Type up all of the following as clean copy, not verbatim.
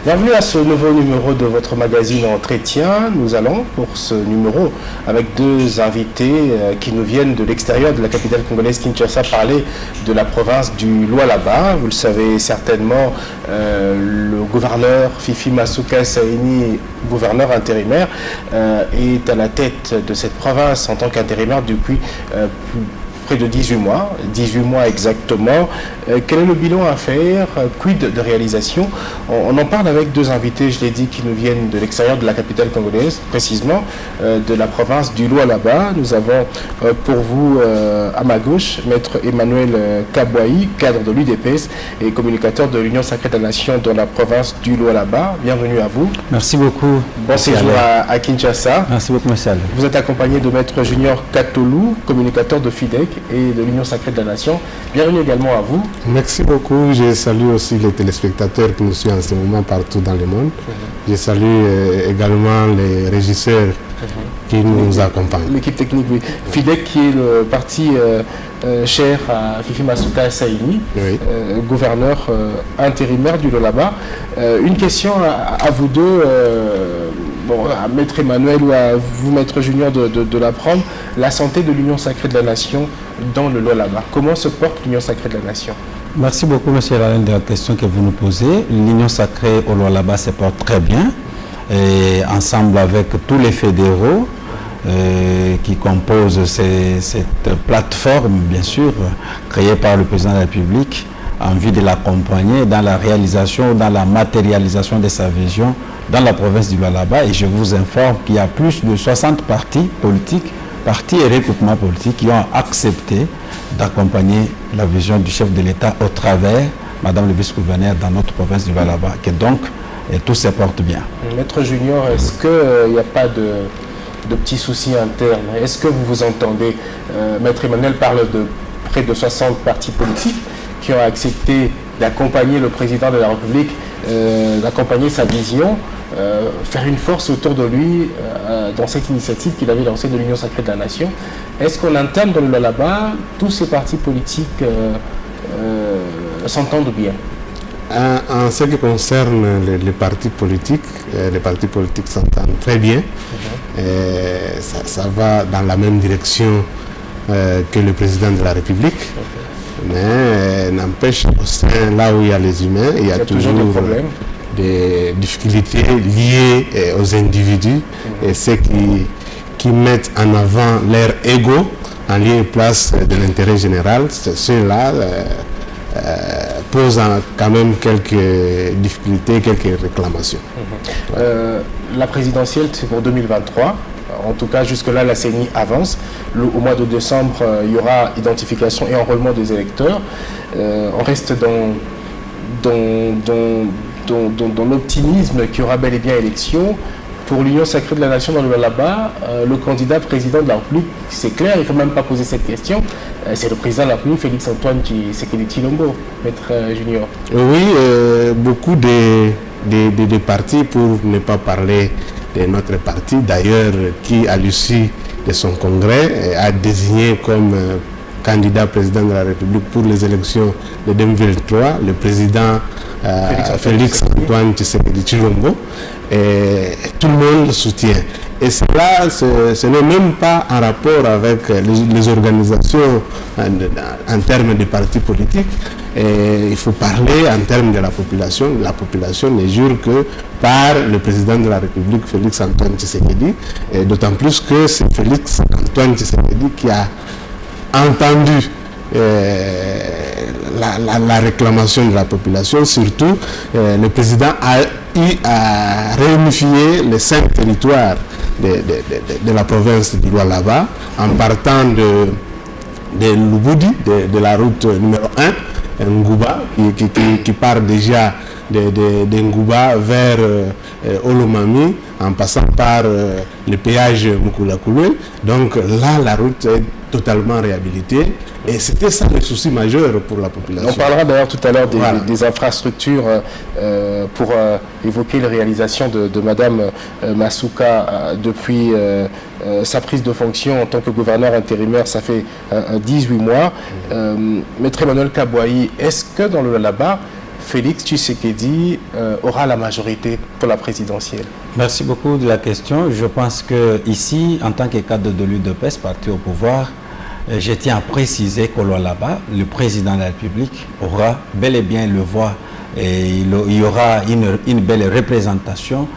Bienvenue à ce nouveau numéro de votre magazine Entretien. Nous allons pour ce numéro avec deux invités qui nous viennent de l'extérieur de la capitale congolaise Kinshasa parler de la province du Lualaba. Vous le savez certainement, le gouverneur Fifi Masuka Saini, gouverneur intérimaire, est à la tête de cette province en tant qu'intérimaire depuis près de 18 mois exactement. Quel est le bilan à faire? Quid de réalisation? On en parle avec deux invités, je l'ai dit, qui nous viennent de l'extérieur de la capitale congolaise, précisément de la province du Lualaba. Nous avons pour vous, à ma gauche, Maître Emmanuel Kabouaï, cadre de l'UDPS et communicateur de l'Union Sacrée de la Nation dans la province du Lualaba. Bienvenue à vous. Merci beaucoup. Bon séjour à Kinshasa. Merci beaucoup, monsieur. Vous êtes accompagné de Maître Junior Katolou, communicateur de FIDEC et de l'Union Sacrée de la Nation. Bienvenue également à vous. Merci beaucoup. Je salue aussi les téléspectateurs qui nous suivent en ce moment partout dans le monde. Je salue également les régisseurs qui nous accompagnent. L'équipe technique, oui. FIDEC qui est le parti cher à Fifi Masuka Saini, Oui. Gouverneur intérimaire du Lualaba. Une question à vous deux, à Maître Emmanuel ou à vous, Maître Junior, de l'apprendre. La santé de l'Union Sacrée de la Nation dans le Lualaba. Comment se porte l'Union Sacrée de la Nation? Merci beaucoup, monsieur Alain, de la question que vous nous posez. L'Union Sacrée au Lualaba se porte très bien. Et ensemble avec tous les fédéraux qui composent cette plateforme, bien sûr, créée par le président de la République, en vue de l'accompagner dans la réalisation, dans la matérialisation de sa vision dans la province du Lualaba. Et je vous informe qu'il y a plus de 60 partis politiques, partis et regroupements politiques qui ont accepté d'accompagner la vision du chef de l'État au travers, Madame le vice-gouverneur, dans notre province du Lualaba. Et donc, tout se porte bien. Maître Junior, est-ce qu'il n'y a pas de petits soucis internes? Est-ce que vous vous entendez? Maître Emmanuel parle de près de 60 partis politiques qui ont accepté d'accompagner le président de la République, d'accompagner sa vision, faire une force autour de lui dans cette initiative qu'il avait lancée de l'Union Sacrée de la Nation. Est-ce qu'on interne dans le Lualaba, tous ces partis politiques s'entendent bien? En ce qui concerne les partis politiques s'entendent très bien. Ça va dans la même direction que le président de la République. Mais n'empêche, là où il y a les humains, il y a toujours des difficultés liées aux individus et ceux qui mettent en avant leur ego en lieu et place de l'intérêt général. Ceux-là posent quand même quelques difficultés, quelques réclamations. La présidentielle, c'est pour 2023. En tout cas, jusque-là, la CENI avance. Au mois de décembre, il y aura identification et enrôlement des électeurs. On reste dans l'optimisme qu'il y aura bel et bien élection. Pour l'Union Sacrée de la Nation dans le Lualaba, le candidat président de la République, c'est clair, il ne faut même pas poser cette question. C'est le président de la République, Félix-Antoine Tshisekedi Tshilombo, Maître Junior. Oui, beaucoup de partis, pour ne pas parler de notre parti, d'ailleurs, qui à l'issue de son congrès a désigné comme candidat président de la République pour les élections de 2023 le président Félix-Antoine Tshisekedi Tshilombo, et tout le monde le soutient. Et cela, ce n'est même pas en rapport avec les organisations en termes de partis politiques. Et il faut parler en termes de la population. La population ne jure que par le président de la République, Félix-Antoine Tshisekedi, et d'autant plus que c'est Félix-Antoine Tshisekedi qui a entendu la réclamation de la population. Surtout, le président a eu à réunifier les 5 territoires de la province du Lualaba en partant de Lubudi, de la route numéro 1, Ngouba, qui part déjà de Ngouba vers Olomami, en passant par le péage Mukulakulwe. Donc là, la route est totalement réhabilitée. Et c'était ça le souci majeur pour la population. On parlera d'ailleurs tout à l'heure des infrastructures pour évoquer les réalisations de Madame Masuka depuis sa prise de fonction en tant que gouverneur intérimaire. Ça fait 18 mois. Maître Emmanuel Kabouaï, est-ce que dans le Lualaba, Félix Tshisekedi aura la majorité pour la présidentielle? Merci beaucoup de la question. Je pense que ici, en tant que cadre de l'UDPS, parti au pouvoir, je tiens à préciser qu'au Lualaba, le président de la République aura bel et bien le voix et il y aura une belle représentation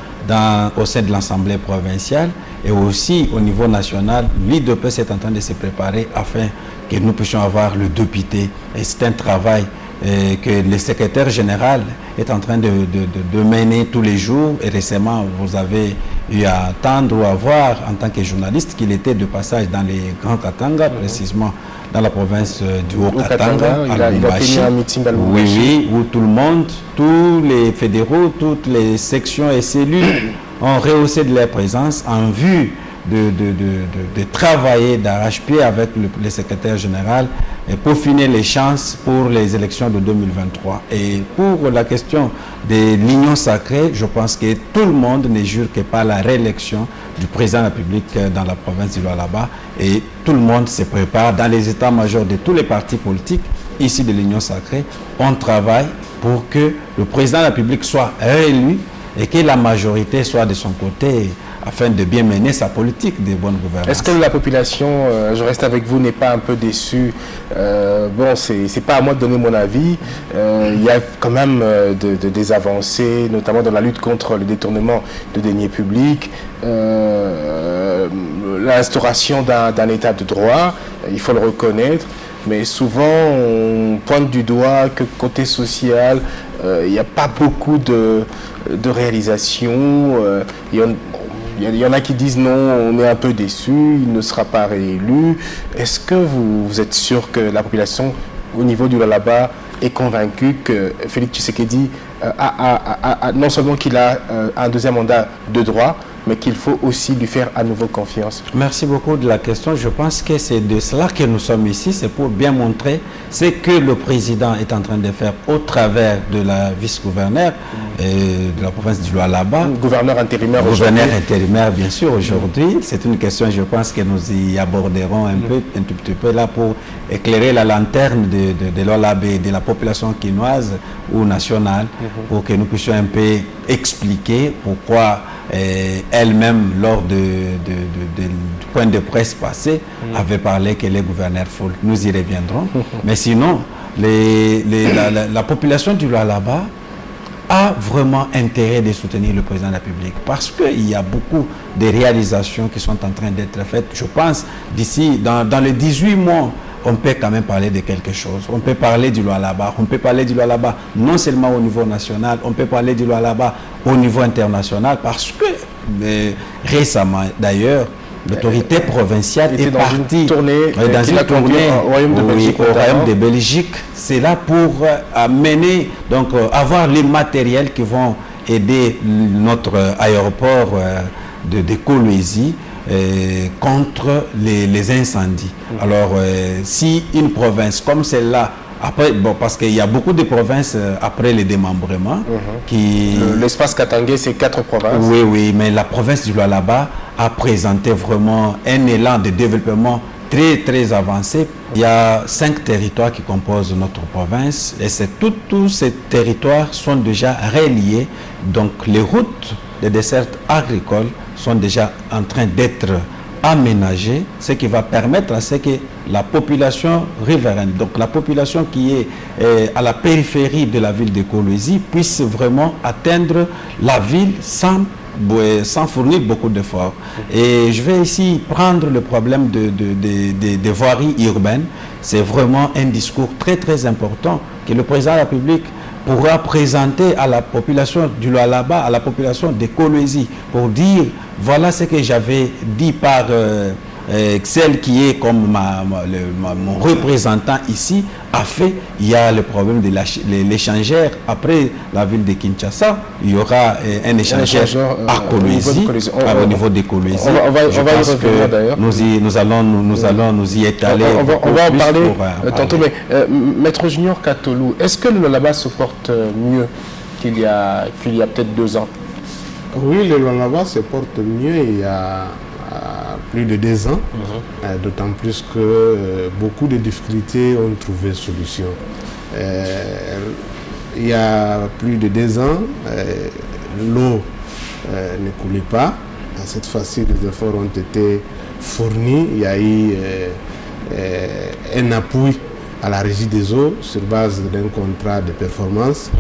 au sein de l'Assemblée provinciale et aussi au niveau national. L'UDPS est en train de se préparer afin que nous puissions avoir le député. Et c'est un travail que le secrétaire général est en train de mener tous les jours. Et récemment, vous avez eu à attendre ou à voir en tant que journaliste qu'il était de passage dans les Grands Katanga, précisément dans la province du Haut-Katanga, à Lubumbashi. Oui, où tout le monde, tous les fédéraux, toutes les sections et cellules ont rehaussé de leur présence en vue de travailler d'arrache-pied avec le secrétaire général et peaufiner les chances pour les élections de 2023. Et pour la question de l'union sacrée, je pense que tout le monde ne jure que par la réélection du président de la République dans la province du Lualaba et tout le monde se prépare dans les états-majors de tous les partis politiques ici de l'union sacrée. On travaille pour que le président de la République soit réélu et que la majorité soit de son côté afin de bien mener sa politique de bonne gouvernance. Est-ce que la population, je reste avec vous, n'est pas un peu déçue? Bon, c'est pas à moi de donner mon avis. Il y a quand même des avancées, notamment dans la lutte contre le détournement de deniers publics, l'instauration d'un état de droit, il faut le reconnaître. Mais souvent, on pointe du doigt que côté social, il n'y a pas beaucoup de réalisations. Il y en a qui disent non, on est un peu déçu, il ne sera pas réélu. Est-ce que vous êtes sûr que la population au niveau du Lualaba est convaincue que Félix Tshisekedi non seulement qu'il a un deuxième mandat de droit, mais qu'il faut aussi lui faire à nouveau confiance? Merci beaucoup de la question. Je pense que c'est de cela que nous sommes ici. C'est pour bien montrer ce que le président est en train de faire au travers de la vice-gouverneure de la province du Lualaba. Gouverneur intérimaire aujourd'hui. Gouverneur intérimaire, bien sûr, aujourd'hui. C'est une question, je pense, que nous y aborderons un tout petit peu là pour éclairer la lanterne de Lualaba et de la population quinoise ou nationale, pour que nous puissions un peu expliquer pourquoi elle-même, lors du point de presse passé, avait parlé qu'elle est gouverneur full. Nous y reviendrons. Mais sinon, la population du Lualaba a vraiment intérêt de soutenir le président de la République parce qu'il y a beaucoup de réalisations qui sont en train d'être faites. Je pense d'ici, dans les 18 mois, on peut quand même parler de quelque chose. On peut parler du Lualaba. On peut parler du Lualaba non seulement au niveau national, on peut parler du Lualaba au niveau international parce que récemment, d'ailleurs, l'autorité provinciale est partie dans une tournée au Royaume de Belgique. C'est là pour amener, donc avoir les matériels qui vont aider notre aéroport de Kolwezi contre les incendies. Alors, si une province comme celle-là, après, bon, parce qu'il y a beaucoup de provinces après les démembrements qui... L'espace Katangé, c'est 4 provinces. Oui, mais la province du Lualaba a présenté vraiment un élan de développement très avancé. Il y a 5 territoires qui composent notre province et tous ces territoires sont déjà reliés. Donc, les routes de desserte agricole sont déjà en train d'être aménagées, ce qui va permettre à ce que la population riveraine, donc la population qui est à la périphérie de la ville de Kolwezi, puisse vraiment atteindre la ville sans fournir beaucoup d'efforts. Et je vais ici prendre le problème des voiries urbaines. C'est vraiment un discours très important que le président de la République pourra présenter à la population du Lualaba, à la population de Kolwezi, pour dire voilà ce que j'avais dit par celle qui est comme mon représentant ici a fait. Il y a le problème de l'échangeur. Après la ville de Kinshasa, il y aura un échangeur à Kolwezi, au niveau de Kolwezi. On va y revenir d'ailleurs. Nous allons nous y étaler. On va en parler tantôt. Mais Maître Junior Katolou, est-ce que le Lualaba se porte mieux qu'il y a peut-être 2 ans? Oui, le Lualaba se porte mieux il y a plus de 2 ans, d'autant plus que beaucoup de difficultés ont trouvé solution. il y a plus de 2 ans, l'eau ne coulait pas. Cette fois-ci, les efforts ont été fournis. Il y a eu un appui à la régie des eaux sur base d'un contrat de performance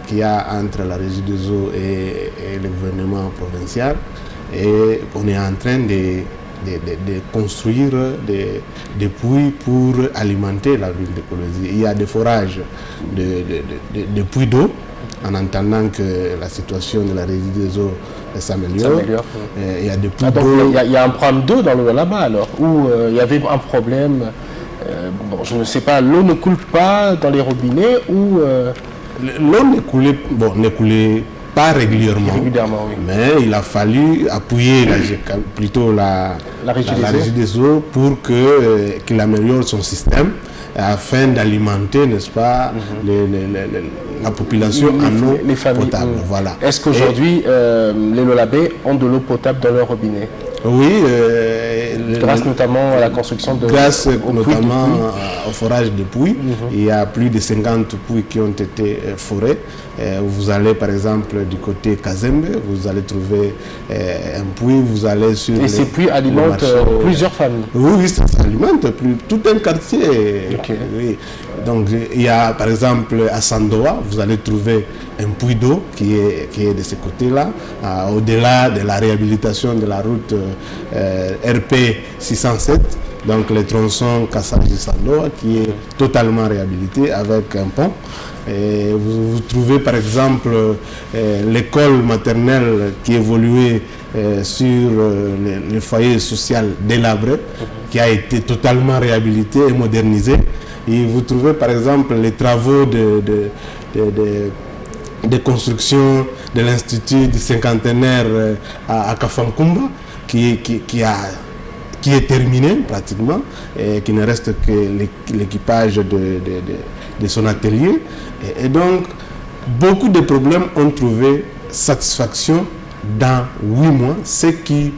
qu'il y a entre la régie des eaux et le gouvernement provincial. Et on est en train de construire des puits pour alimenter la ville de Kolwezi. Il y a des forages de puits d'eau en attendant que la situation de la régie des eaux s'améliore. Il y a des puits d'eau. Il y a un problème d'eau dans l'eau là-bas alors, où il y avait un problème. Bon, je ne sais pas, l'eau ne coule pas dans les robinets ou... L'eau ne coulait pas régulièrement, oui. Mais il a fallu appuyer la régie des eaux pour qu'il améliore son système afin d'alimenter, n'est-ce pas, la population en eau potable. Voilà. Est-ce qu'aujourd'hui, les Lolabais ont de l'eau potable dans leur robinet? Oui, grâce notamment à la construction de... Grâce notamment au forage de puits. Il y a plus de 50 puits qui ont été forés. Vous allez par exemple du côté Kazembe, vous allez trouver un puits, vous allez sur... Et ces puits alimentent plusieurs familles? Oui, ça alimente tout un quartier. Okay. Oui. Donc il y a par exemple à Sandoa, vous allez trouver un puits d'eau qui est de ce côté-là, au-delà de la réhabilitation de la route RP 607, donc le tronçon Kassaji-Sandoa qui est totalement réhabilité avec un pont. Et vous trouvez par exemple l'école maternelle qui évoluait sur le foyer social délabré, qui a été totalement réhabilité et modernisé. Et vous trouvez par exemple les travaux de construction de l'Institut du cinquantenaire à Kafankumba qui est terminé pratiquement et qui ne reste que l'équipage de son atelier. Et donc, beaucoup de problèmes ont trouvé satisfaction dans 8 mois, ce qui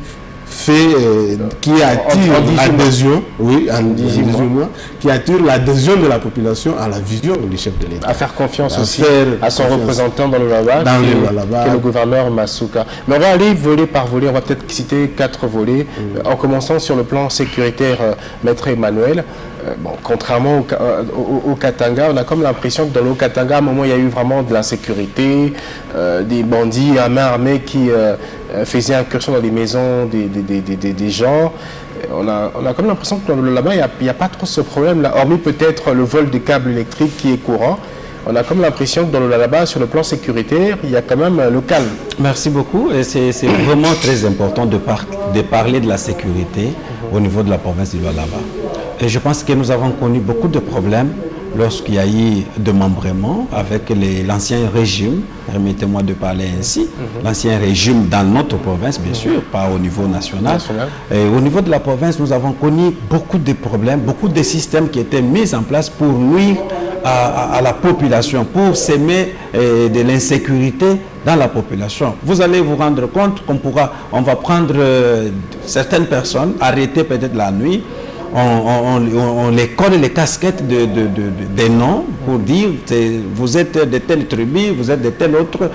attire l'adhésion, en 18 mois, qui attire l'adhésion de la population à la vision du chef de l'État. À faire confiance aussi à son représentant dans le Lualaba, qui est le gouverneur Masuka. Mais on va aller volet par volet, on va peut-être citer 4 volets, en commençant sur le plan sécuritaire, Maître Emmanuel. Bon, contrairement au Katanga, on a comme l'impression que dans le Katanga, à un moment, il y a eu vraiment de l'insécurité, des bandits à main armée qui faisaient incursion dans les maisons des gens. On a comme l'impression que là-bas, il n'y a pas trop ce problème-là, hormis peut-être le vol des câbles électriques qui est courant. On a comme l'impression que dans le là-bas, sur le plan sécuritaire, il y a quand même le calme. Merci beaucoup. Et c'est vraiment très important de parler de la sécurité au niveau de la province du Lualaba. Et je pense que nous avons connu beaucoup de problèmes lorsqu'il y a eu démembrement avec l'ancien régime, permettez-moi de parler ainsi, l'ancien régime dans notre province, bien sûr, pas au niveau national. Et au niveau de la province, nous avons connu beaucoup de problèmes, beaucoup de systèmes qui étaient mis en place pour nuire à la population, pour s'aimer de l'insécurité dans la population. Vous allez vous rendre compte on va prendre certaines personnes, arrêter peut-être la nuit, on les colle les casquettes des noms pour dire vous êtes de telle tribu, vous êtes de telle autre.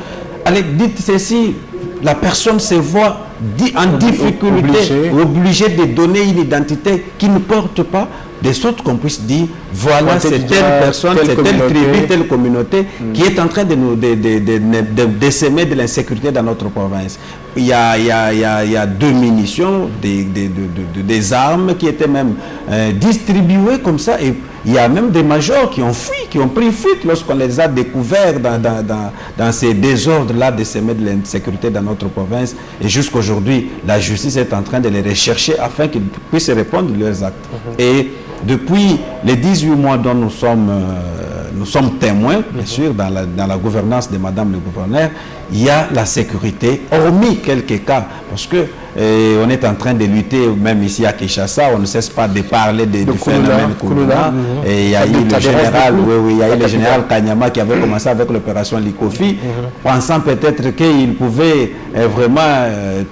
Allez, dites ceci, la personne se voit en difficulté, obligée de donner une identité qui ne porte pas, de sorte qu'on puisse dire voilà, c'est telle personne, c'est telle tribu, telle communauté qui est en train de s'aimer de l'insécurité dans notre province. Il y a 2 munitions, des armes qui étaient même distribuées comme ça, et il y a même des majors qui ont fui, qui ont pris fuite lorsqu'on les a découverts dans ces désordres-là de s'aimer de l'insécurité dans notre province. Et jusqu'aujourd'hui, la justice est en train de les rechercher afin qu'ils puissent répondre de leurs actes. Et depuis les 18 mois dont nous sommes témoins, bien sûr, dans la gouvernance de Madame le gouverneur, il y a la sécurité, hormis quelques cas, parce que on est en train de lutter, même ici à Kinshasa, on ne cesse pas de parler du phénomène Kuluna. Et il y a eu le général, Kanyama qui avait commencé avec l'opération Likofi, pensant peut-être qu'il pouvait vraiment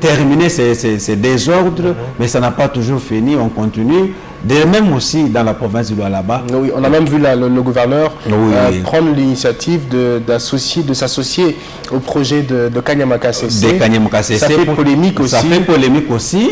terminer ces désordres, mais ça n'a pas toujours fini, on continue. De même aussi dans la province du Lualaba. Oui, on a même vu le gouverneur prendre l'initiative de s'associer au projet de Kanyamaka CC. Ça fait polémique aussi. Ça fait polémique aussi.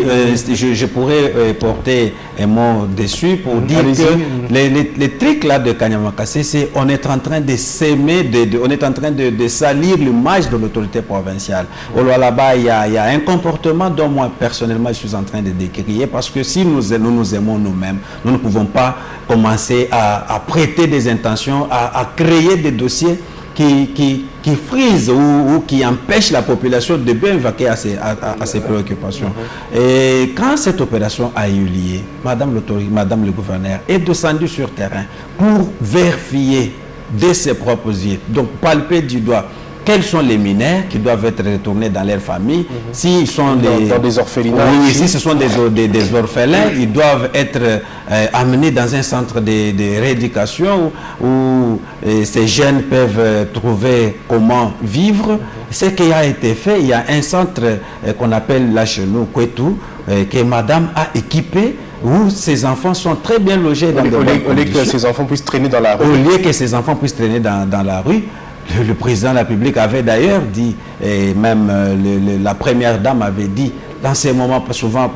Je pourrais porter un mot dessus pour dire que les trucs là de Kanyamaka CC, on est en train de s'aimer, on est en train de salir l'image de l'autorité provinciale. Au Lualaba, il y a un comportement dont moi personnellement je suis en train de décrier, parce que si nous nous aimons nous-mêmes, nous ne pouvons pas commencer à prêter des intentions, à créer des dossiers qui frisent ou qui empêchent la population de bien vaquer à ses préoccupations. Et quand cette opération a eu lieu, Madame le gouverneur est descendue sur terrain pour vérifier de ses propres yeux, donc palper du doigt quels sont les mineurs qui doivent être retournés dans leur famille. S'ils sont dans des orphelinats. Oui, si ce sont des orphelins, ils doivent être amenés dans un centre de rééducation où ces jeunes peuvent trouver comment vivre. Ce qui a été fait, il y a un centre qu'on appelle là chez nous, Kwetu, que madame a équipé, où ces enfants sont très bien logés dans au lieu que ces enfants puissent traîner dans la rue. Au lieu que ces enfants puissent traîner dans la rue. Le président de la République avait d'ailleurs dit, et même la première dame avait dit, dans ces moments, souvent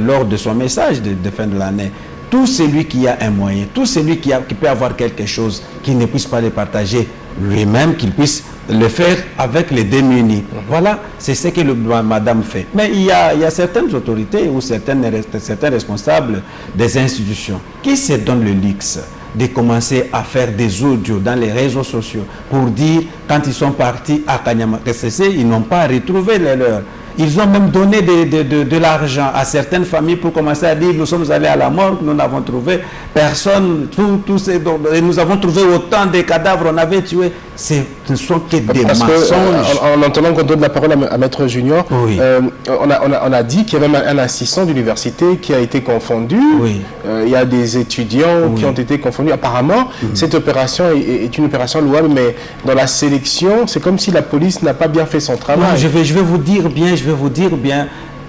lors de son message de fin de l'année, tout celui qui a un moyen, tout celui qui peut avoir quelque chose, qui ne puisse pas le partager lui-même, qu'il puisse le faire avec les démunis. Voilà, c'est ce que madame fait. Mais il y a certaines autorités ou certains responsables des institutions qui se donnent le luxe de commencer à faire des audios dans les réseaux sociaux pour dire, quand ils sont partis à Kanyamaka CC, ils n'ont pas retrouvé les leurs. Ils ont même donné de l'argent à certaines familles pour commencer à dire, nous sommes allés à la mort, nous n'avons trouvé personne, nous avons trouvé autant de cadavres, on avait tué. Ce ne sont que des mensonges. En entendant qu'on donne la parole à Maître Junior, oui. On a dit qu'il y avait même un assistant d'université qui a été confondu. Oui. Il y a des étudiants qui ont été confondus. Apparemment, cette opération est une opération louable, mais dans la sélection, c'est comme si la police n'a pas bien fait son travail. Non, je vais vous dire bien,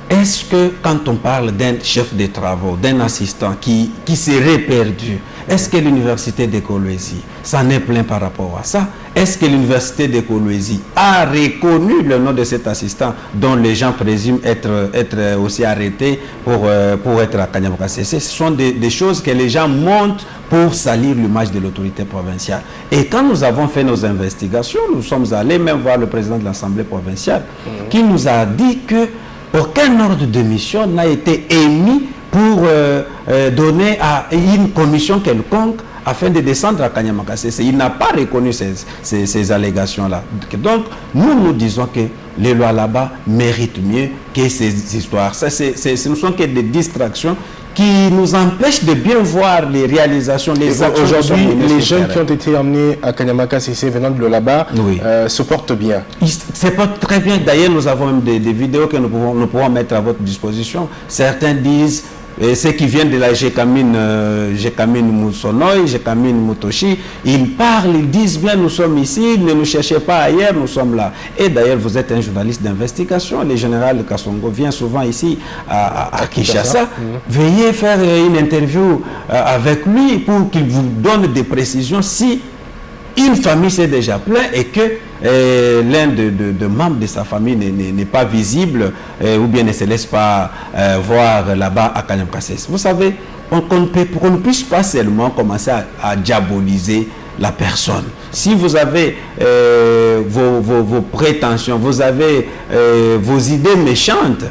est-ce que quand on parle d'un chef de travaux, d'un assistant qui serait perdu, est-ce que l'université de Kolwezi s'en est plein par rapport à ça? Est-ce que l'université de Kolwezi a reconnu le nom de cet assistant dont les gens présument être aussi arrêtés pour être à Kanyamaka CC? Ce sont des choses que les gens montent pour salir l'image de l'autorité provinciale. Et quand nous avons fait nos investigations, nous sommes allés même voir le président de l'Assemblée provinciale qui nous a dit que aucun ordre de mission n'a été émis pour donner à une commission quelconque afin de descendre à Kanyamaka CC. Il n'a pas reconnu ces allégations-là. Donc, nous disons que les lois là-bas méritent mieux que ces histoires. Ce ne sont que des distractions qui nous empêchent de bien voir les réalisations, les actions. Aujourd'hui, les jeunes qui ont été emmenés à Kanyamaka CC venant de là-bas se portent bien. Ils se portent très bien. D'ailleurs, nous avons même des vidéos que nous pouvons mettre à votre disposition. Certains disent, ceux qui viennent de la Jekamine Moussonoy, Jekamine Mutoshi, ils parlent, ils disent bien, nous sommes ici, ne nous cherchez pas ailleurs, nous sommes là. Et d'ailleurs, vous êtes un journaliste d'investigation. Le général Kassongo vient souvent ici à Kinshasa. Veuillez faire une interview avec lui pour qu'il vous donne des précisions si une famille s'est déjà plaint et que l'un de membres de sa famille n'est pas visible ou bien ne se laisse pas voir là-bas à Kanyamaka CC. Vous savez, qu'on ne puisse pas seulement commencer à diaboliser la personne. Si vous avez vos prétentions, vous avez vos idées méchantes,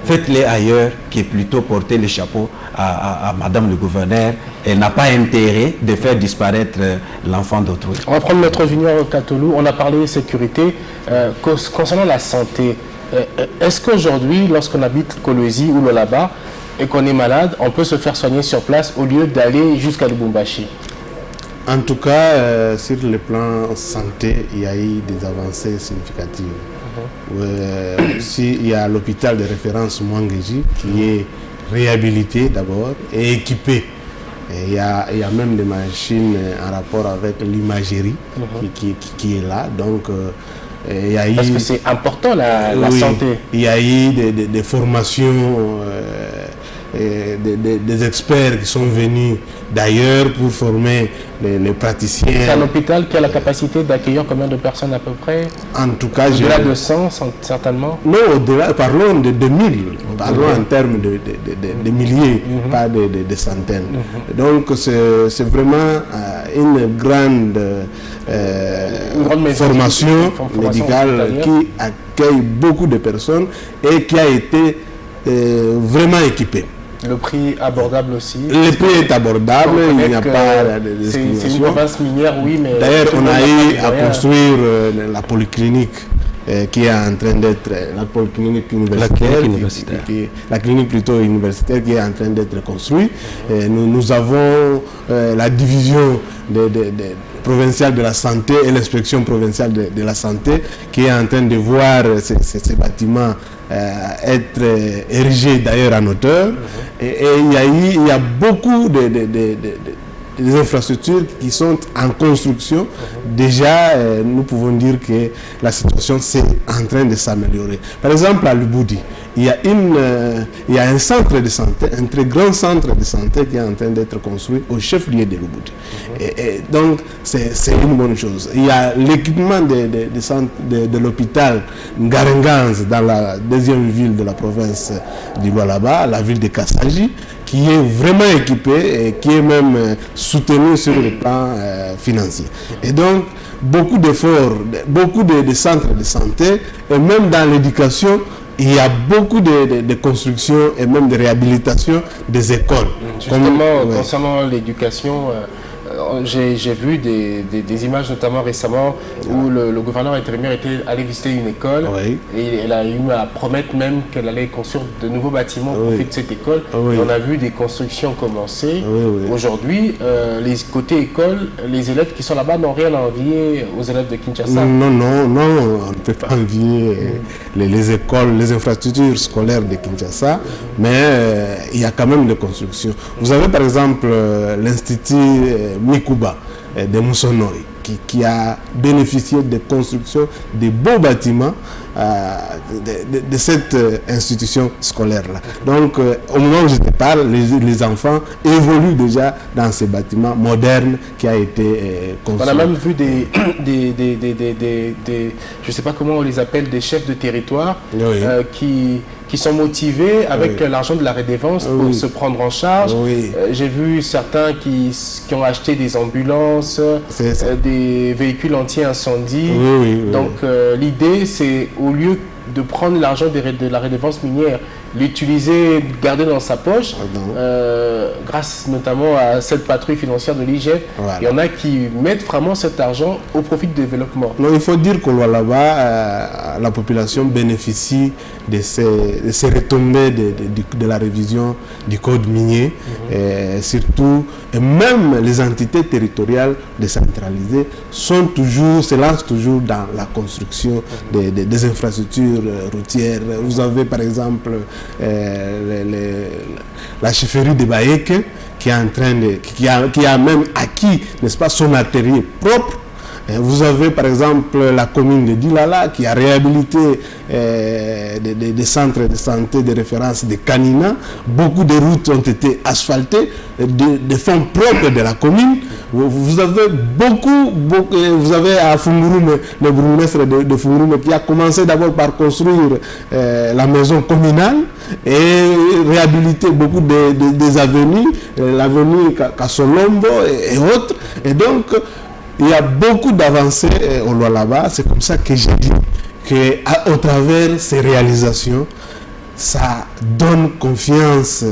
faites-les ailleurs, qui est plutôt porter le chapeau à Madame le gouverneur. Elle n'a pas intérêt de faire disparaître l'enfant d'autrui. On va prendre notre Junior Katolou. On a parlé de sécurité. Concernant la santé, est-ce qu'aujourd'hui, lorsqu'on habite Kolwezi ou Lualaba et qu'on est malade, on peut se faire soigner sur place au lieu d'aller jusqu'à Lubumbashi? En tout cas, sur le plan santé, il y a eu des avancées significatives. Il y a l'hôpital de référence Mwangeji qui est réhabilité d'abord et équipé. Et il y a même des machines en rapport avec l'imagerie qui est là. Donc, il y a parce que c'est important la santé. Il y a eu des formations des experts qui sont venus d'ailleurs pour former les praticiens. C'est un hôpital qui a la capacité d'accueillir combien de personnes à peu près? En tout cas, au-delà de 100, certainement? Non, au-delà, parlons de 2000, parlons en termes de milliers, pas de centaines. Donc c'est vraiment une grande formation médicale qui accueille beaucoup de personnes et qui a été vraiment équipée. Le prix abordable aussi. Le prix est abordable, il n'y a pas de discrimination. C'est une province minière, oui, mais... D'ailleurs, on a eu à construire la polyclinique qui est en train d'être... La polyclinique universitaire. La clinique plutôt universitaire qui est en train d'être construite. Nous avons la division provinciale de la santé et l'inspection provinciale de la santé qui est en train de voir ces bâtiments être érigés d'ailleurs en hauteur. Et il y a beaucoup des infrastructures qui sont en construction. Déjà, nous pouvons dire que la situation c'est en train de s'améliorer. Par exemple, à Lubudi, il y a un centre de santé, un très grand centre de santé qui est en train d'être construit au chef-lieu de Lubudi. Et donc, c'est une bonne chose. Il y a l'équipement de l'hôpital Ngarenganz dans la deuxième ville de la province du Lualaba, la ville de Kassaji, qui est vraiment équipé et qui est même soutenu sur le plan financier. Et donc, beaucoup d'efforts, beaucoup de centres de santé, et même dans l'éducation, il y a beaucoup de constructions et même de réhabilitation des écoles. Justement, concernant l'éducation, j'ai vu des images, notamment récemment, où le gouverneur intérimaire était allé visiter une école et elle a eu à promettre même qu'elle allait construire de nouveaux bâtiments au profit de cette école. Et on a vu des constructions commencer. Aujourd'hui, les côtés école, les élèves qui sont là-bas n'ont rien à envier aux élèves de Kinshasa. Non, on ne peut pas envier les écoles, les infrastructures scolaires de Kinshasa, mais il y a quand même des constructions. Vous avez par exemple l'Institut Mikuba de Moussonoi qui a bénéficié de construction de beaux bâtiments de cette institution scolaire-là. Donc, au moment où je te parle, les enfants évoluent déjà dans ces bâtiments modernes qui a été construit. On a même vu je ne sais pas comment on les appelle, des chefs de territoire qui sont motivés avec l'argent de la redevance pour se prendre en charge. J'ai vu certains qui ont acheté des ambulances, des véhicules anti-incendie. Donc l'idée, c'est au lieu de prendre l'argent de la redevance minière, l'utiliser, garder dans sa poche, grâce notamment à cette patrouille financière de l'IGF. Il y en a qui mettent vraiment cet argent au profit du développement. Non, il faut dire que là-bas, la population bénéficie de ces retombées de la révision du code minier, et surtout, et même les entités territoriales décentralisées se lancent toujours dans la construction des infrastructures routières. Vous avez par exemple la chefferie de Baïk qui a même acquis, n'est-ce pas, son atelier propre. Vous avez par exemple la commune de Dilala qui a réhabilité des centres de santé de référence de Kanina. Beaucoup de routes ont été asphaltées, des fonds propres de la commune. Vous avez vous avez à Fungurume, le bourgmestre de Fungurume qui a commencé d'abord par construire la maison communale et réhabiliter beaucoup des avenues, l'avenue Kassolombo et autres. Et donc, il y a beaucoup d'avancées au Lualaba. C'est comme ça que j'ai dit qu'au travers ces réalisations, ça donne confiance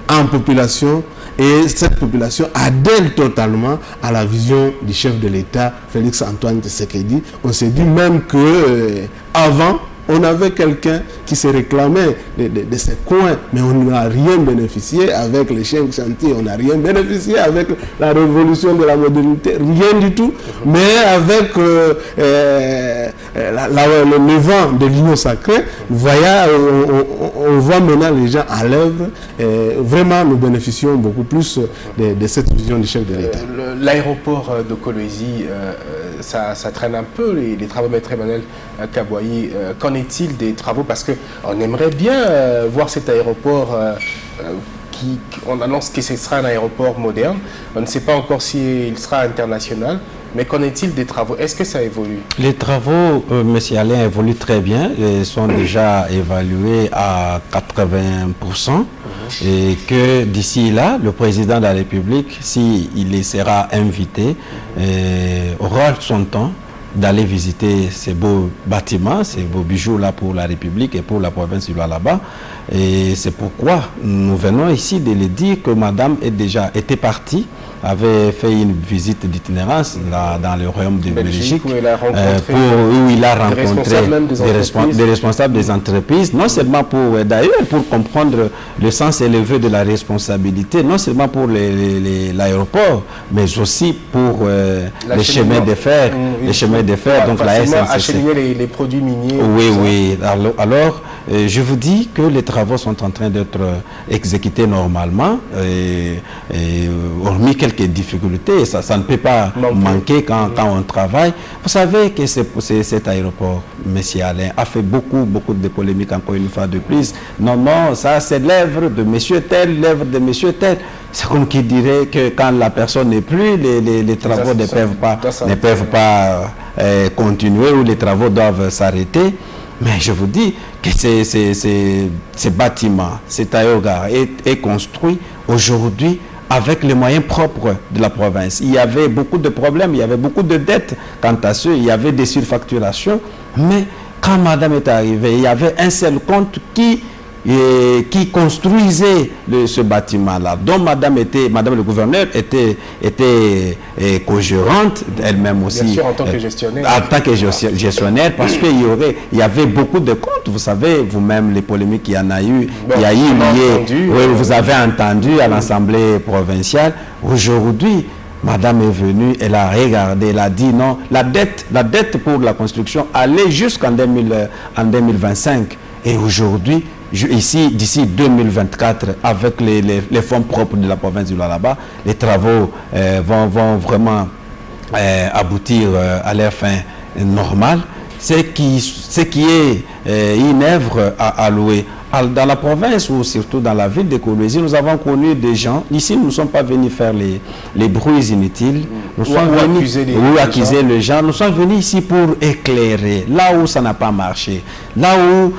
en population et cette population adhère totalement à la vision du chef de l'État, Félix Antoine Tshisekedi. On s'est dit même que avant, on avait quelqu'un qui se réclamait de ces coins, mais on n'a rien bénéficié avec les chiens chantiers, on n'a rien bénéficié avec la révolution de la modernité, rien du tout. Mais le vent de l'union sacrée, on voit maintenant les gens à l'œuvre. Vraiment, nous bénéficions beaucoup plus de cette vision du chef de l'État. L'aéroport de Kolwezi, ça traîne un peu, les travaux Maître Emmanuel Kaboyi. Qu'en est-il des travaux? Parce qu'on aimerait bien voir cet aéroport on annonce que ce sera un aéroport moderne. On ne sait pas encore s'il sera international. Mais qu'en est-il des travaux? Est-ce que ça évolue? Les travaux, M. Alain, évoluent très bien. Ils sont déjà évalués à 80%. Et que d'ici là, le président de la République, s'il sera invité, aura son temps d'aller visiter ces beaux bâtiments, ces beaux bijoux là pour la République et pour la province du Lualaba. Et c'est pourquoi nous venons ici de le dire que madame était partie, avait fait une visite d'itinérance dans le royaume de Belgique, où il a rencontré des responsables des entreprises, non seulement d'ailleurs pour comprendre le sens élevé de la responsabilité, non seulement pour l'aéroport, mais aussi pour les chemins de fer, donc la SNCC. Acheminer les produits miniers. Oui. Alors, je vous dis que les travaux sont en train d'être exécutés normalement, hormis quelques difficultés, ça ne peut pas manquer quand on travaille. Vous savez que cet aéroport, M. Alain, a fait beaucoup de polémiques, encore une fois de plus. Non, ça c'est l'œuvre de M. tel, l'œuvre de M. tel. C'est comme qui dirait que quand la personne n'est plus, les travaux ne peuvent pas continuer ou les travaux doivent s'arrêter. Mais je vous dis que ce bâtiment, cet aérogare est construit aujourd'hui avec les moyens propres de la province. Il y avait beaucoup de problèmes, il y avait beaucoup de dettes quant à ce, il y avait des surfacturations. Mais quand madame est arrivée, il y avait un seul compte qui construisait ce bâtiment-là, dont madame le gouverneur était co-gérante, elle-même aussi. Bien sûr, en tant que gestionnaire. En tant que gestionnaire, parce qu'il y avait beaucoup de comptes. Vous savez, vous-même, les polémiques qu'il y en a eu, vous avez entendu à l'Assemblée provinciale. Aujourd'hui, madame est venue, elle a regardé, elle a dit non, la dette pour la construction allait jusqu'en 2025. Et aujourd'hui, ici, d'ici 2024, avec les fonds propres de la province du Lualaba, les travaux vont vraiment aboutir à leur fin normale. Ce qui est une œuvre à louer. Dans la province ou surtout dans la ville de Kolwezi, nous avons connu des gens. Ici, nous ne sommes pas venus faire les bruits inutiles. Nous sommes venus accuser les gens. Nous sommes venus ici pour éclairer là où ça n'a pas marché, là où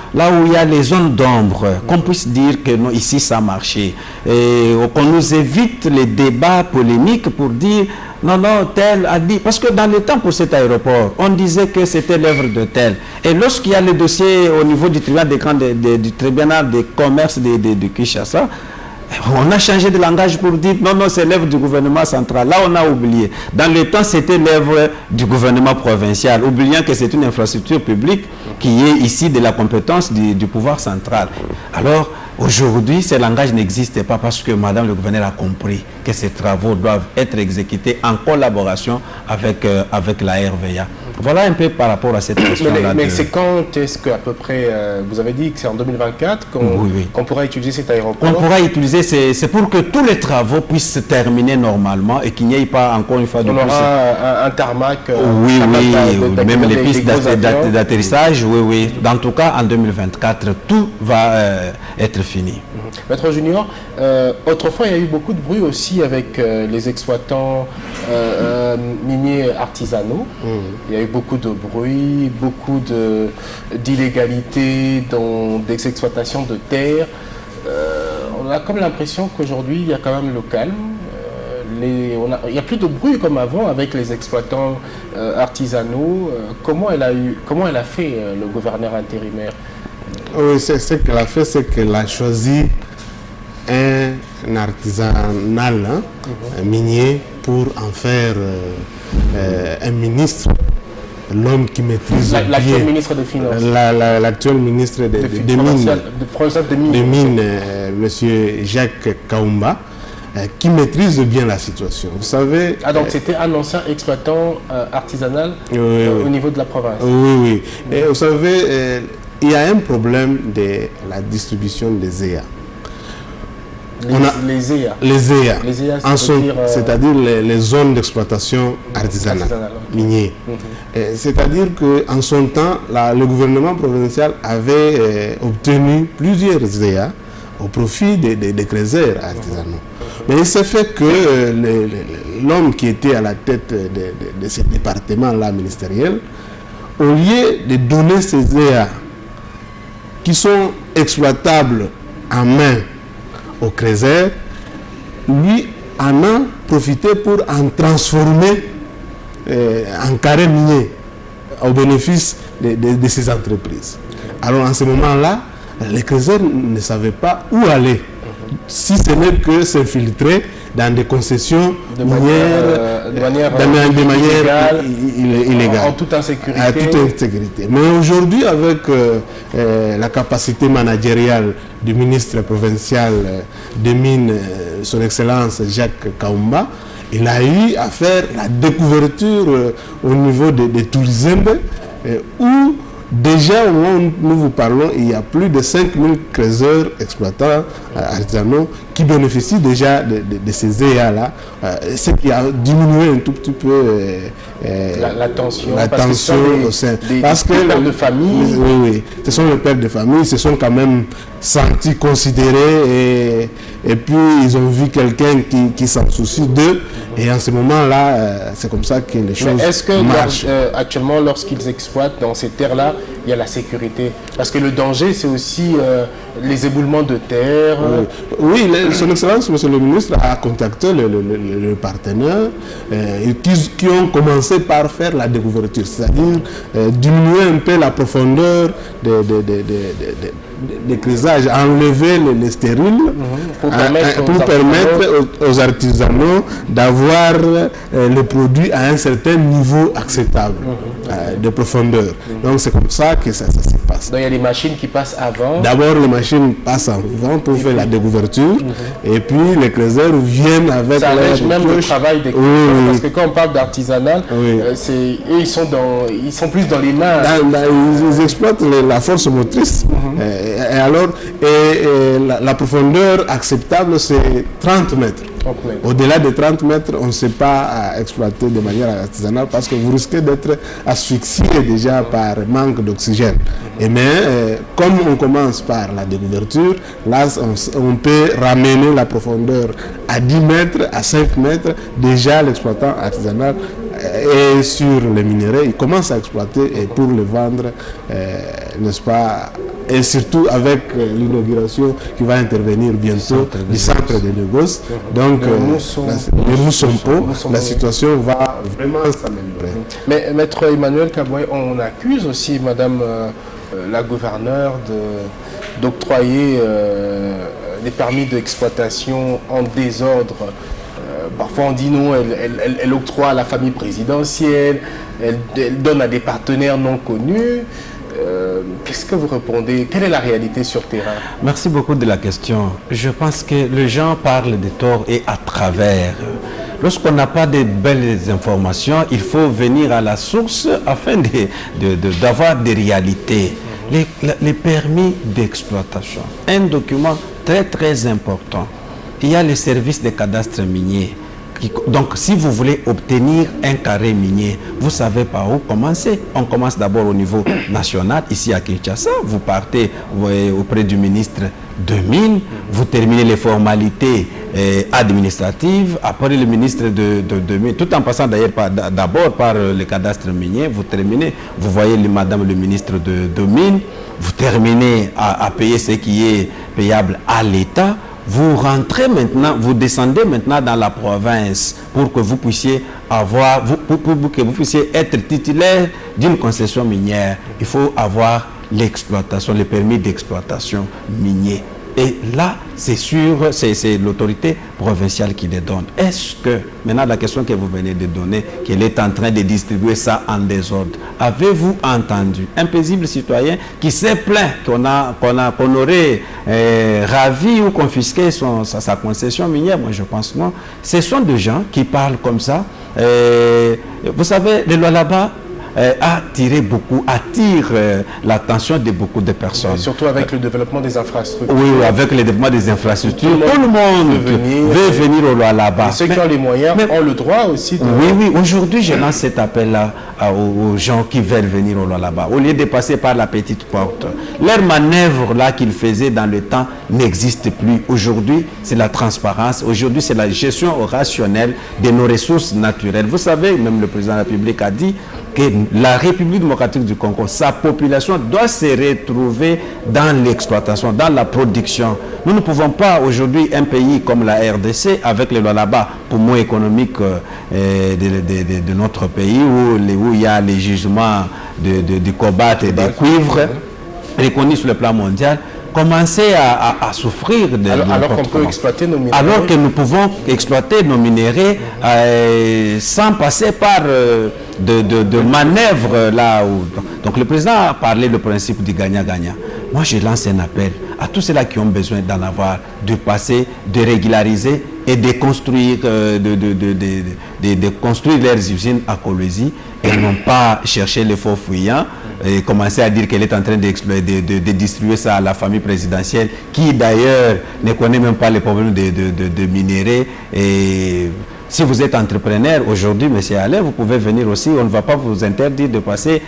il y a les zones d'ombre, qu'on puisse dire que non, ici ça a marché, et qu'on nous évite les débats polémiques pour dire non, tel a dit, parce que dans le temps pour cet aéroport, on disait que c'était l'œuvre de tel. Et lorsqu'il y a le dossier au niveau du tribunal de commerce de Kinshasa, on a changé de langage pour dire non, c'est l'œuvre du gouvernement central. Là, on a oublié. Dans le temps, c'était l'œuvre du gouvernement provincial, oubliant que c'est une infrastructure publique qui est ici de la compétence du pouvoir central. Alors, aujourd'hui, ce langage n'existe pas parce que madame le gouverneur a compris que ces travaux doivent être exécutés en collaboration avec la RVA. Voilà un peu par rapport à cette question-là. Mais c'est quand est-ce qu'à peu près, vous avez dit que c'est en 2024 qu'on pourra utiliser cet aéroport? On pourra utiliser, c'est pour que tous les travaux puissent se terminer normalement et qu'il n'y ait pas encore une fois de plus. On aura un tarmac. Même les pistes d'atterrissage, oui. En tout cas, en 2024, tout va être fini. Maître Junior, autrefois, il y a eu beaucoup de bruit aussi avec les exploitants miniers artisanaux. Il y a eu beaucoup de bruit, beaucoup d'illégalité dans des exploitations de terre. On a comme l'impression qu'aujourd'hui, il y a quand même le calme. Il n'y a plus de bruit comme avant avec les exploitants artisanaux. Comment elle a fait, le gouverneur intérimaire? Oui, ce qu'elle a fait, c'est qu'elle a choisi un artisanal minier pour en faire un ministre, l'homme qui maîtrise l'actuel ministre des Finances. L'actuel ministre des Mines, M. Jacques Kaumba. qui maîtrisent bien la situation. Vous savez... Ah, donc c'était un ancien exploitant artisanal au niveau de la province. Oui. Et vous savez, il y a un problème de la distribution des EA. Les EA. Les EA, c'est-à-dire les zones d'exploitation artisanale, minier. C'est-à-dire qu'en son temps, le gouvernement provincial avait obtenu plusieurs EA au profit des creuseurs artisanaux. Mais il s'est fait que l'homme qui était à la tête de ce département-là ministériel, au lieu de donner ces EA qui sont exploitables en main aux creuseurs, lui en a profité pour en transformer en carré minier au bénéfice de ces entreprises. Alors en ce moment-là, les creuseurs ne savaient pas où aller, si ce n'est que s'infiltrer dans des concessions minières de manière illégale, en toute insécurité. À toute insécurité. Mais aujourd'hui, avec la capacité managériale du ministre provincial des Mines, son Excellence Jacques Kaumba, il a eu à faire la découverture au niveau des tourismes où déjà, au moment où nous vous parlons, il y a plus de 5000 creuseurs exploitants artisanaux qui bénéficient déjà de ces EA-là, ce qui a diminué un tout petit peu la tension au sein. Parce que les pères de famille... Oui, ce sont les pères de famille, ils se sont quand même sentis considérés et puis ils ont vu quelqu'un qui s'en soucie d'eux. Et en ce moment-là, c'est comme ça que les choses marchent. Est-ce que actuellement, lorsqu'ils exploitent dans ces terres-là, il y a la sécurité? Parce que le danger, c'est aussi les éboulements de terre. Oui, son Excellence, Monsieur le Ministre, a contacté le partenaire qui ont commencé par faire la découverture, c'est-à-dire diminuer un peu la profondeur des creusages, enlever les stériles pour permettre aux artisanaux d'avoir le produit à un certain niveau acceptable de profondeur. Donc c'est comme ça que ça se passe. Donc il y a des machines qui passent avant. D'abord les machines passent avant pour faire la découverture et puis les creuseurs viennent avec ça allège même le travail des creuseurs parce que quand on parle d'artisanal, eux ils sont plus dans les mains. Ils exploitent la force motrice. Et alors, la profondeur acceptable, c'est 30 mètres. Au-delà de 30 mètres, on ne sait pas exploiter de manière artisanale parce que vous risquez d'être asphyxié déjà par manque d'oxygène. Mais comme on commence par la découverture, là, on peut ramener la profondeur à 10 mètres, à 5 mètres. Déjà, l'exploitant artisanal est sur les minéraux, il commence à exploiter et pour le vendre, n'est-ce pas? Et surtout avec l'inauguration qui va intervenir bientôt du centre de négoce. Donc, le Moussompo, la situation va vraiment s'améliorer. Mais Maître Emmanuel Kaboué, on accuse aussi Madame la gouverneure d'octroyer des permis d'exploitation en désordre. Parfois on dit non, elle octroie à la famille présidentielle, elle donne à des partenaires non connus. Qu'est-ce que vous répondez? Quelle est la réalité sur terrain? Merci beaucoup de la question. Je pense que les gens parlent de tort et à travers. Lorsqu'on n'a pas de belles informations, il faut venir à la source afin d'avoir des réalités. Les permis d'exploitation, un document très très important. Il y a le service des cadastres miniers. Donc, si vous voulez obtenir un carré minier, vous savez par où commencer. On commence d'abord au niveau national, ici à Kinshasa. Vous partez auprès du ministre de Mines, vous terminez les formalités administratives, après le ministre de Mines, tout en passant d'ailleurs d'abord par le cadastre minier, vous terminez, vous voyez madame le ministre de Mines, vous terminez à payer ce qui est payable à l'État. Vous rentrez maintenant, vous descendez maintenant dans la province pour que vous puissiez avoir, pour que vous puissiez être titulaire d'une concession minière. Il faut avoir l'exploitation, le permis d'exploitation minier. Et là, c'est sûr, c'est l'autorité provinciale qui les donne. Est-ce que, maintenant la question que vous venez de donner, qu'elle est en train de distribuer ça en désordre, avez-vous entendu un paisible citoyen qui s'est plaint qu'on aurait ravi ou confisqué sa concession minière? Moi je pense non. Ce sont des gens qui parlent comme ça. Vous savez, les lois là-bas attire l'attention de beaucoup de personnes. Et surtout avec le développement des infrastructures. Oui, avec le développement des infrastructures. Tout le monde veut venir au là-bas. Ceux qui ont les moyens ont le droit aussi de... Oui, aujourd'hui, je lance cet appel-là aux gens qui veulent venir au là-bas. Au lieu de passer par la petite porte, leur manœuvre-là qu'ils faisaient dans le temps n'existe plus. Aujourd'hui, c'est la transparence. Aujourd'hui, c'est la gestion rationnelle de nos ressources naturelles. Vous savez, même le président de la République a dit que la République démocratique du Congo, sa population doit se retrouver dans l'exploitation, dans la production. Nous ne pouvons pas aujourd'hui, un pays comme la RDC, avec les lois là-bas, poumon économique de notre pays, où il y a les jugements du cobalt et des cuivres, reconnus sur le plan mondial, commencer à souffrir alors qu'on peut exploiter nos minéraux. Alors que nous pouvons exploiter nos minéraux sans passer par de manœuvres là où... Donc le président a parlé du principe du gagnant-gagnant. Moi je lance un appel à tous ceux-là qui ont besoin d'en avoir, de passer, de régulariser et de construire, de construire leurs usines à Kolwezi et non pas chercher les faux fuyants et commencer à dire qu'elle est en train de distribuer ça à la famille présidentielle qui d'ailleurs ne connaît même pas les problèmes de minéraux. Et si vous êtes entrepreneur aujourd'hui, monsieur Alain, vous pouvez venir aussi. On ne va pas vous interdire de passer,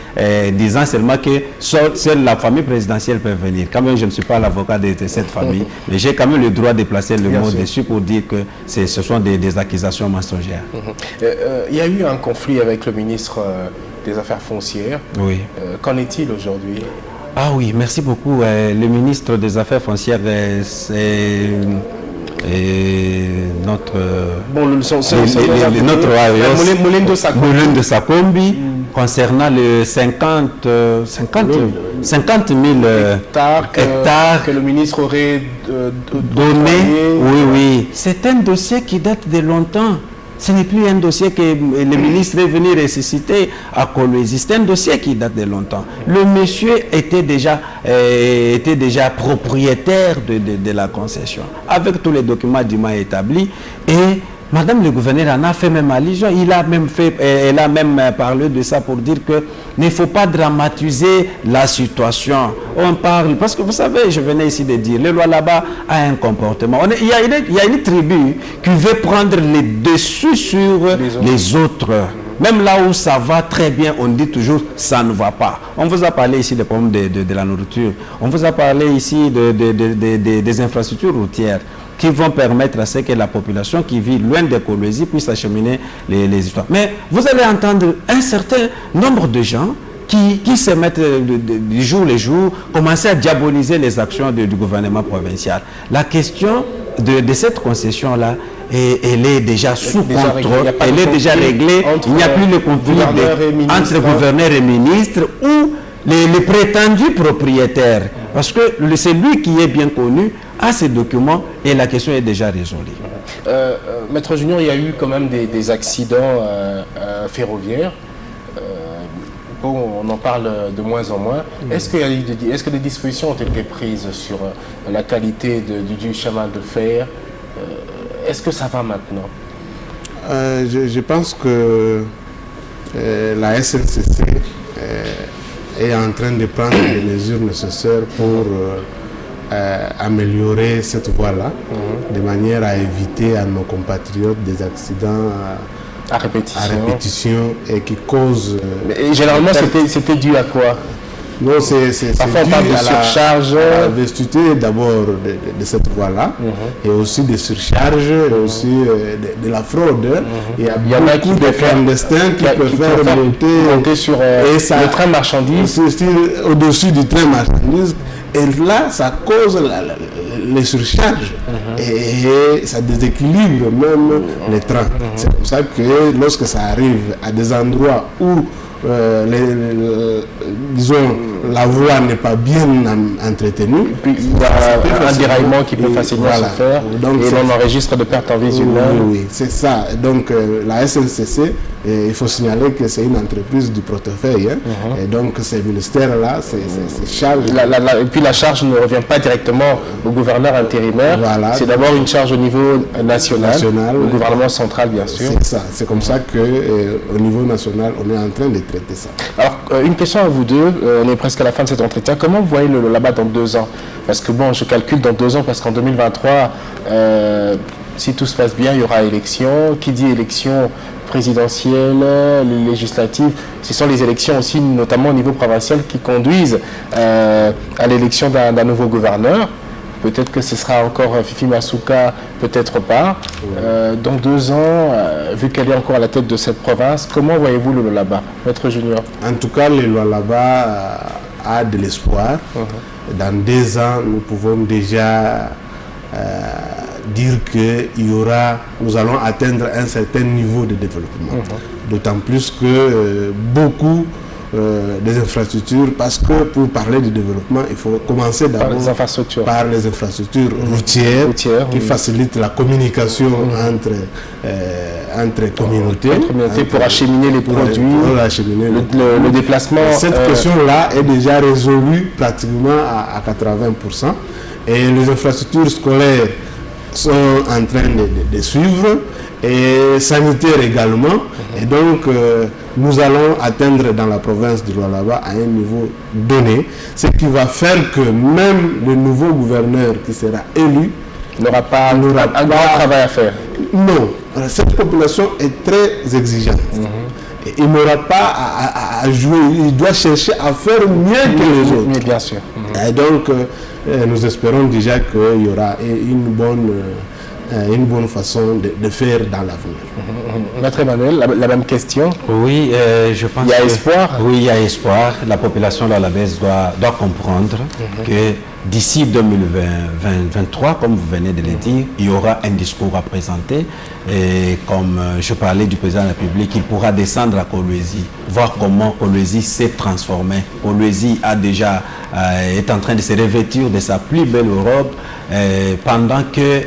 disant seulement que seule la famille présidentielle peut venir. Quand même, je ne suis pas l'avocat de cette famille, mais j'ai quand même le droit de placer le mot dessus pour dire que ce sont des accusations mensongères. Il y a eu un conflit avec le ministre des Affaires foncières. Oui. Qu'en est-il aujourd'hui? Ah oui, merci beaucoup. Le ministre des Affaires foncières, c'est... notre Moulin de Sakombi concernant le 50 000 hectares que le ministre aurait donné. Oui, c'est un dossier qui date de longtemps. Ce n'est plus un dossier que le ministre est venu ressusciter à Kolwezi. C'est un dossier qui date de longtemps. Le monsieur était déjà propriétaire de la concession, avec tous les documents dûment établis. Et Madame le gouverneur en a fait même allusion. Elle a même parlé de ça pour dire que ne faut pas dramatiser la situation. On parle, parce que vous savez, je venais ici de dire, le loi là-bas a un comportement. Il y a une tribu qui veut prendre le dessus sur les autres. Même là où ça va très bien, on dit toujours ça ne va pas. On vous a parlé ici des problèmes de la nourriture. On vous a parlé ici des infrastructures routières qui vont permettre à ce que la population qui vit loin de Kolwezi puisse acheminer les histoires. Mais vous allez entendre un certain nombre de gens qui se mettent du jour le jour, commencer à diaboliser les actions du gouvernement provincial. La question de cette concession-là, elle est déjà sous contrôle, elle est déjà réglée. Il n'y a plus le conflit entre gouverneur et ministre ou les prétendus propriétaires. Parce que c'est lui qui est bien connu à ces documents et la question est déjà résolue. Maître Junior, il y a eu quand même des accidents ferroviaires. On en parle de moins en moins. Est-ce que des dispositions ont été prises sur la qualité du chemin de fer? Est-ce que ça va maintenant? Je pense que la SNCC est en train de prendre les mesures nécessaires pour améliorer cette voie-là, de manière à éviter à nos compatriotes des accidents à répétition et qui causent... Mais généralement, c'était dû à quoi? Non, c'est parfois on parle de surcharge. À la vetusté d'abord de cette voie-là, et aussi des surcharges, et aussi de la fraude. Il y a beaucoup de clandestins qui préfèrent monter sur le train marchandise. Au-dessus du train marchandise. Et là, ça cause les surcharges. Et ça déséquilibre même les trains. C'est pour ça que lorsque ça arrive à des endroits où disons, la voie n'est pas bien entretenue. Puis il y a un déraillement qui peut facilement se faire, donc, et l'on enregistre de pertes en vie humaine. Oui, c'est ça. Donc la SNCC, il faut signaler que c'est une entreprise du portefeuille. Et donc ces ministères-là, c'est charge. Et puis la charge ne revient pas directement au gouverneur intérimaire. Voilà. C'est d'abord une charge au niveau national, au gouvernement central bien sûr. C'est ça. C'est comme ça qu'au niveau national, on est en train de traiter ça. Alors une question à vous deux, on est presque à la fin de cet entretien. Comment vous voyez le Lualaba dans 2 ans? Parce que bon, je calcule dans 2 ans parce qu'en 2023, si tout se passe bien, il y aura élection. Qui dit élection présidentielle, les législatives, ce sont les élections aussi, notamment au niveau provincial, qui conduisent à l'élection d'un nouveau gouverneur. Peut-être que ce sera encore Fifi Masuka, peut-être pas. Dans 2 ans, vu qu'elle est encore à la tête de cette province, comment voyez-vous le Lualaba, Maître Junior? En tout cas, le Lualaba a de l'espoir. Dans 2 ans, nous pouvons déjà dire que nous allons atteindre un certain niveau de développement. D'autant plus que beaucoup des infrastructures, parce que pour parler de développement, il faut commencer d'abord par les infrastructures routières qui facilitent la communication entre communautés. Pour acheminer les produits, le déplacement. Cette question-là est déjà résolue pratiquement à 80%. Et les infrastructures scolaires sont en train de suivre, et sanitaires également. Et donc, nous allons atteindre dans la province du Lualaba à un niveau donné, ce qui va faire que même le nouveau gouverneur qui sera élu n'aura pas un grand travail à faire. Non, cette population est très exigeante. Et il n'aura pas à jouer, il doit chercher à faire mieux que les autres. Mais bien sûr. Et donc, nous espérons déjà qu'il y aura une bonne façon de faire dans l'avenir. Maître Emmanuel, la même question. Oui, je pense qu'il y a espoir. Oui, il y a espoir. La population lualabaise doit comprendre que d'ici 2023, comme vous venez de le dire, il y aura un discours à présenter. Et comme je parlais du président de la République, il pourra descendre à Kolwezi, voir comment Kolwezi s'est transformé. Kolwezi est en train de se revêtir de sa plus belle robe, pendant que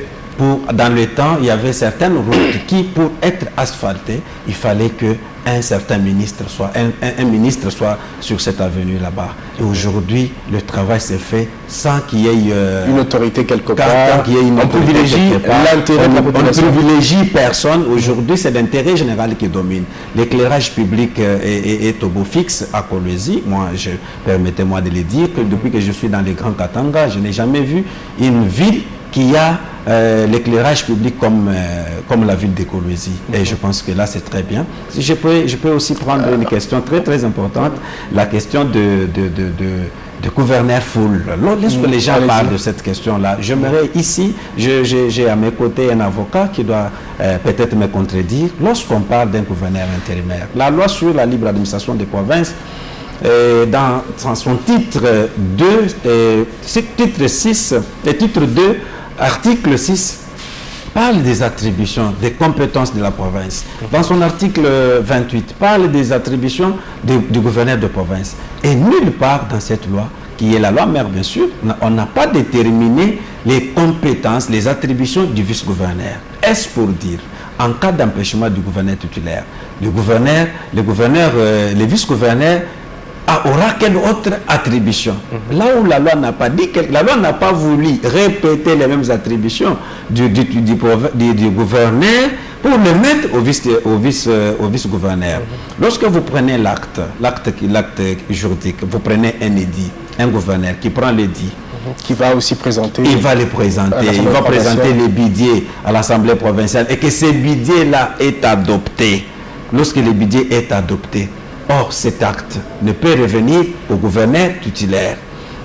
dans le temps, il y avait certaines routes qui, pour être asphaltées, il fallait qu'un certain ministre soit, un ministre soit sur cette avenue là-bas. Et aujourd'hui, le travail s'est fait sans qu'il y ait une autorité quelque part. On privilégie l'intérêt de la population. On privilégie personne. Aujourd'hui, c'est l'intérêt général qui domine. L'éclairage public est au beau fixe à Kolwezi. Moi, permettez-moi de le dire, que depuis que je suis dans les Grands Katanga, je n'ai jamais vu une ville qui a l'éclairage public comme la ville de Kolwezi. Et je pense que là, c'est très bien. Je peux aussi prendre une question très, très importante, la question de gouverneur foule. Lorsque les gens parlent de cette question-là, j'aimerais ici, j'ai à mes côtés un avocat qui doit peut-être me contredire. Lorsqu'on parle d'un gouverneur intérimaire, la loi sur la libre administration des provinces, dans son titre 2, titre 6, et titre 2, article 6, parle des attributions, des compétences de la province. Dans son article 28, parle des attributions du gouverneur de province. Et nulle part dans cette loi, qui est la loi mère bien sûr, on n'a pas déterminé les compétences, les attributions du vice-gouverneur. Est-ce pour dire, en cas d'empêchement du gouverneur titulaire, le vice-gouverneur aura quelle autre attribution? Là où la loi n'a pas dit, la loi n'a pas voulu répéter les mêmes attributions du gouverneur pour le mettre au vice-gouverneur. Lorsque vous prenez l'acte juridique, vous prenez un édit, un gouverneur qui prend l'édit, qui va aussi présenter. Il va les présenter, il va présenter les bidets à l'Assemblée provinciale et que ce bidet-là est adopté. Lorsque le bidet est adopté, or, cet acte ne peut revenir au gouverneur titulaire.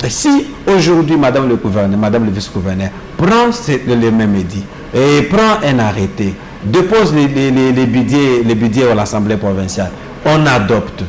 Et si aujourd'hui, Madame le gouverneur, Madame le vice-gouverneur, prend le même édit et prend un arrêté, dépose les bidets à l'Assemblée provinciale, on adopte.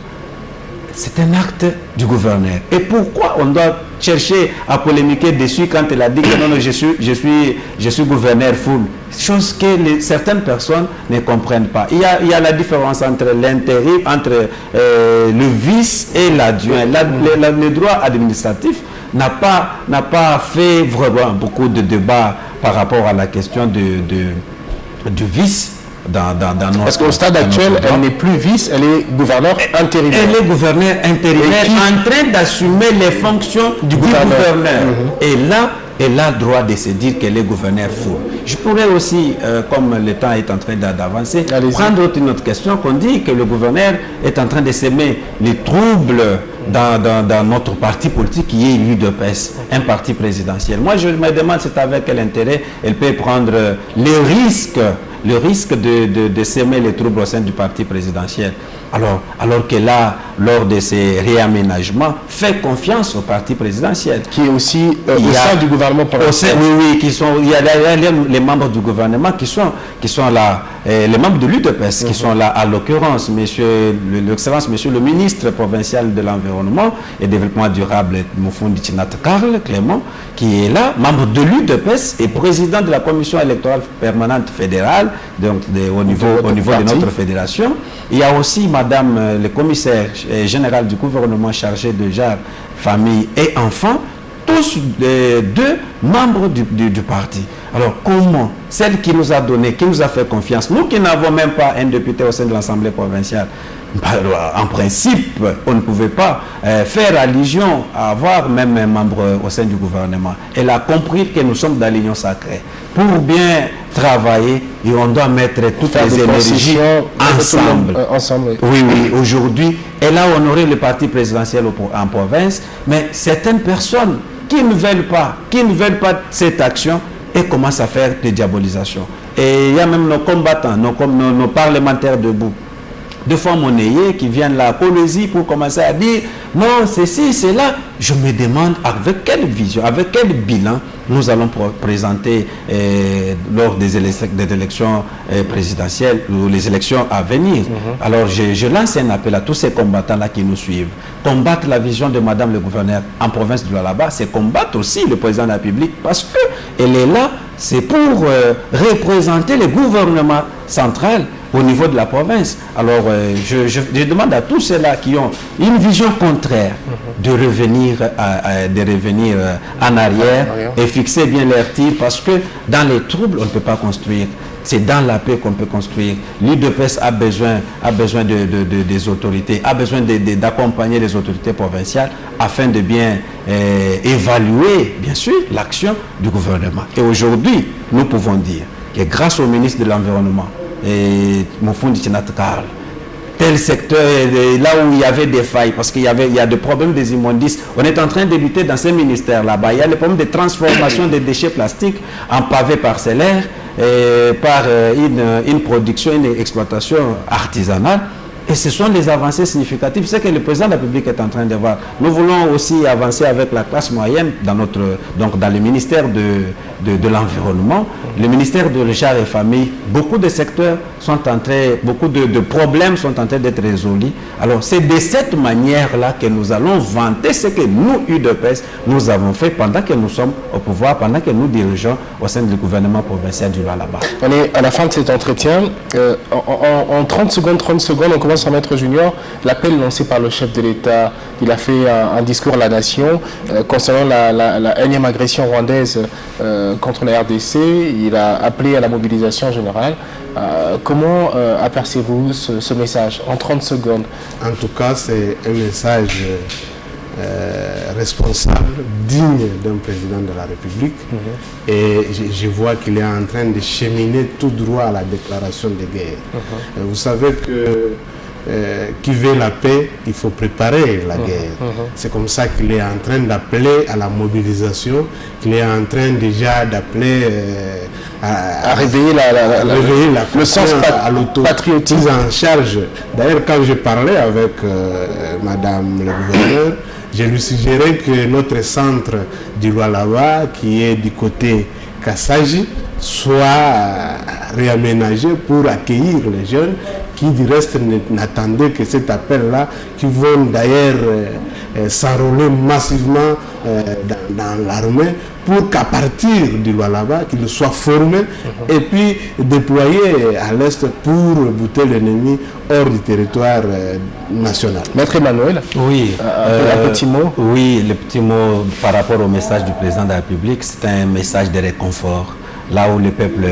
C'est un acte du gouverneur. Et pourquoi on doit cherché à polémiquer dessus quand elle a dit que non, je suis gouverneur full. Chose que certaines personnes ne comprennent pas. Il y a la différence entre l'intérim, entre le vice et l'adjoint. Le droit administratif n'a pas fait vraiment beaucoup de débats par rapport à la question du vice. Parce qu'au stade actuel, elle n'est plus vice, elle est gouverneur intérimaire. Elle est gouverneur intérimaire en train d'assumer les fonctions du gouverneur. Et là, elle a le droit de se dire qu'elle est gouverneur fou. Je pourrais aussi, comme le temps est en train d'avancer, prendre une autre question qu'on dit que le gouverneur est en train de s'aimer les troubles dans notre parti politique qui est l'UDPS, un parti présidentiel. Moi, je me demande c'est avec quel intérêt elle peut prendre le risque de s'aimer les troubles au sein du parti présidentiel. Alors qu'elle a, lors de ses réaménagements, fait confiance au parti présidentiel. Qui est aussi au sein du gouvernement provincial. Oui, il y a les membres du gouvernement qui sont là, les membres de l'UDPS qui sont là, à l'occurrence, l'excellence monsieur le ministre provincial de l'environnement et développement durable, Moufondi Tinat Karl Clément, qui est là, membre de l'UDPS et président de la commission électorale permanente fédérale, donc au niveau de notre fédération. Il y a aussi madame le commissaire général du gouvernement chargé de genre, famille et enfants, tous deux membres du parti. Alors comment celle qui nous a donné, qui nous a fait confiance, nous qui n'avons même pas un député au sein de l'Assemblée provinciale, en principe, on ne pouvait pas faire allusion à avoir même un membre au sein du gouvernement. Elle a compris que nous sommes dans l'union sacrée. Pour bien travailler, et on doit mettre toutes les énergies ensemble. Oui, aujourd'hui, elle a honoré le parti présidentiel en province, mais certaines personnes qui ne veulent pas cette action, et commencent à faire des diabolisations. Et il y a même nos combattants, nos parlementaires debout, de fois monnayés qui viennent la Colosie pour commencer à dire non, ceci, c'est là. Je me demande avec quelle vision, avec quel bilan nous allons présenter lors des élections présidentielles ou les élections à venir. Alors je lance un appel à tous ces combattants-là qui nous suivent. Combattre la vision de Madame le gouverneur en province du Lualaba, c'est combattre aussi le président de la République parce qu'elle est là, c'est pour représenter le gouvernement central au niveau de la province. Alors, je demande à tous ceux-là qui ont une vision contraire de revenir en arrière et fixer bien leur tir parce que dans les troubles, on ne peut pas construire. C'est dans la paix qu'on peut construire. L'UDPS a besoin des autorités, a besoin d'accompagner les autorités provinciales afin de bien évaluer, bien sûr, l'action du gouvernement. Et aujourd'hui, nous pouvons dire que grâce au ministre de l'Environnement, et Moufondi Tinat Karl, tel secteur, là où il y avait des failles, parce qu'il y a des problèmes des immondices, on est en train de lutter dans ces ministères là-bas. Il y a le problème de transformation des déchets plastiques en pavés parcellaires par une production, une exploitation artisanale. Et ce sont des avancées significatives. C'est que le président de la République est en train de voir. Nous voulons aussi avancer avec la classe moyenne dans le ministère de l'Environnement, le ministère de l'Échange et Famille. Beaucoup de secteurs sont en train, beaucoup de problèmes sont en train d'être résolus. Alors c'est de cette manière-là que nous allons vanter ce que nous, UDPS, nous avons fait pendant que nous sommes au pouvoir, pendant que nous dirigeons au sein du gouvernement provincial du Lualaba. On est à la fin de cet entretien. En 30 secondes, on commence à Maître Junior. L'appel lancé par le chef de l'État, il a fait un discours à la nation concernant la énième agression rwandaise contre la RDC. Il a appelé à la mobilisation générale. Comment apercevez-vous ce message en 30 secondes? En tout cas, c'est un message responsable, digne d'un président de la République. Et je vois qu'il est en train de cheminer tout droit à la déclaration de guerre. Vous savez que qui veut la paix, il faut préparer la guerre. C'est comme ça qu'il est en train d'appeler à la mobilisation, qu'il est en train déjà d'appeler à réveiller le sens patriotique en charge. D'ailleurs, quand je parlais avec Madame le gouverneur, je lui suggérais que notre centre du Lualaba, qui est du côté Kassaji, soit réaménagé pour accueillir les jeunes qui du reste n'attendaient que cet appel-là, qui vont d'ailleurs s'enrôler massivement dans l'armée pour qu'à partir du Lualaba, qu'ils soient formés et puis déployés à l'Est pour buter l'ennemi hors du territoire national. Maître Emmanuel, oui, un petit mot. Oui, le petit mot par rapport au message du président de la République, c'est un message de réconfort. Là où le peuple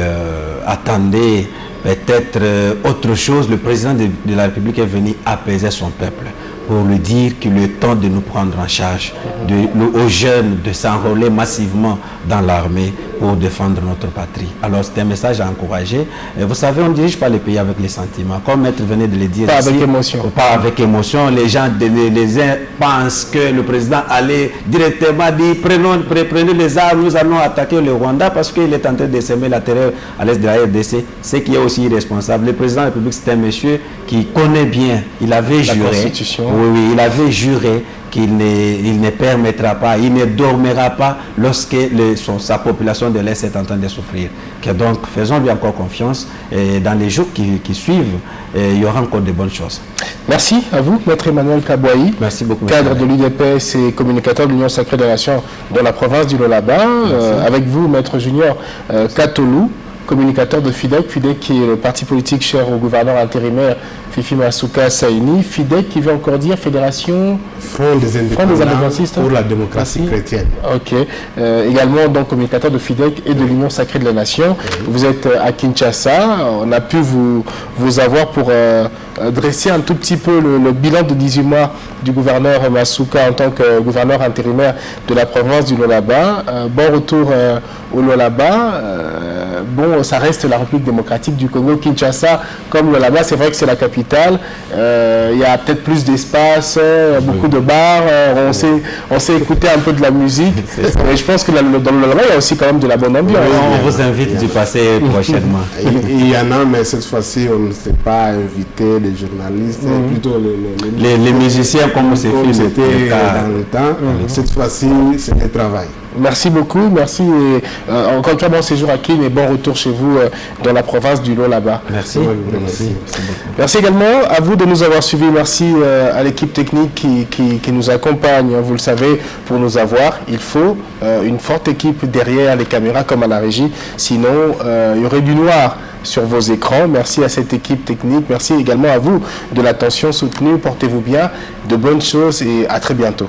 attendait peut-être autre chose, le président de la République est venu apaiser son peuple pour lui dire qu'il est temps de nous prendre en charge, aux jeunes de s'enrôler massivement dans l'armée pour défendre notre patrie. Alors c'est un message à encourager. Et vous savez, on ne dirige pas le pays avec les sentiments. Comme Maître venait de le dire pas ici, avec émotion. Pas avec émotion. Les gens, les uns pensent que le président allait directement dire prenez les armes, nous allons attaquer le Rwanda parce qu'il est en train de semer la terreur à l'est de la RDC. Ce qui est aussi irresponsable. Le président de la République, c'est un monsieur qui connaît bien, il avait juré. Constitution. Oui, il avait juré qu'il ne permettra pas, il ne dormira pas lorsque sa population de l'Est est en train de souffrir. Donc, faisons-lui encore confiance et dans les jours qui suivent, il y aura encore de bonnes choses. Merci à vous, Maître Emmanuel Kabouaï. Merci beaucoup. Cadre de l'UDPS et communicateur de l'Union Sacrée des Nations dans la province du Lualaba. Avec vous, Maître Junior Katolou, communicateur de FIDEC. FIDEC qui est le parti politique cher au gouverneur intérimaire Fifi Masuka Saini. FIDEC qui veut encore dire Fédération Front des indépendantistes pour la démocratie chrétienne. Ok. Également donc communicateur de FIDEC et de l'Union Sacrée de la Nation. Vous êtes à Kinshasa. On a pu vous avoir pour dresser un tout petit peu le bilan de 18 mois du gouverneur Masuka en tant que gouverneur intérimaire de la province du Lualaba. Bon retour au Lualaba. Bon, ça reste la République démocratique du Congo. Kinshasa, comme le Lualaba, c'est vrai que c'est la capitale. Il y a peut-être plus d'espace, beaucoup de bars. On sait écouter un peu de la musique. Mais je pense que dans le Lualaba, il y a aussi quand même de la bonne ambiance. On vous invite d'y passer prochainement. Il y en a, mais cette fois-ci, on ne s'est pas invité les journalistes, plutôt les musiciens comme c'était dans le temps. Cette fois-ci, c'est le travail. Merci beaucoup, merci. Et, encore une fois, bon séjour à Kin et bon retour chez vous dans la province du Lualaba. Merci. Merci également à vous de nous avoir suivis. Merci à l'équipe technique qui nous accompagne. Vous le savez, pour nous avoir, il faut une forte équipe derrière les caméras comme à la régie. Sinon, il y aurait du noir sur vos écrans. Merci à cette équipe technique. Merci également à vous de l'attention soutenue. Portez-vous bien, de bonnes choses et à très bientôt.